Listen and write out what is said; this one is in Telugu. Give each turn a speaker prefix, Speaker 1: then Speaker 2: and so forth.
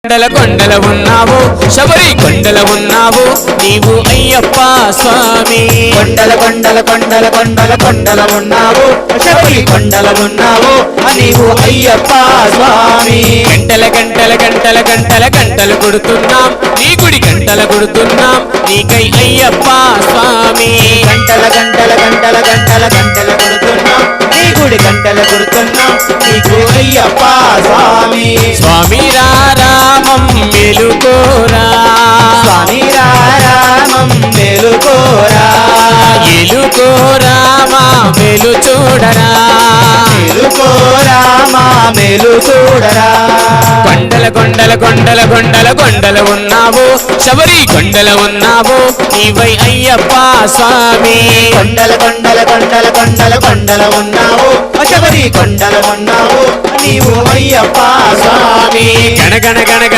Speaker 1: కొండల కొండల ఉన్నావు శబరి కొండల ఉన్నావు నీవు అయ్యప్ప స్వామి
Speaker 2: కొండల కొండల కొండల కొండల కొండల ఉన్నావు శబరి కొండల ఉన్నావు నీవు అయ్యప్ప స్వామి
Speaker 1: గంటల గంటల గంటల గంటల గంటలు కొడుతున్నాం నీ గుడి గంటల కొడుతున్నాం నీకై అయ్యప్ప స్వామి
Speaker 2: గంటల గంటల గంటల గంటల గంటల కొడుతున్నాం నీ గుడి గంటల కొడుతున్నాం నీకు అయ్యప్ప స్వామి
Speaker 1: స్వామి రామం మెలుకోరా
Speaker 2: స్వామి రామం మెలుకోరా
Speaker 1: ఎలుకోరా మా మెలు చూడరా
Speaker 2: మెలుకోరా మా మెలు చూడరా
Speaker 1: కొండల కొండల కొండల కొండల కొండల ఉన్నావు శబరి కొండల ఉన్నావు నీవై అయ్యప్ప స్వామి
Speaker 2: కొండల కొండల కొండల కొండల కొండల ఉన్నావు శబరి కొండల ఉన్నావు నీవు అయ్యప్ప స్వామి
Speaker 1: గణ గణ గణ గణ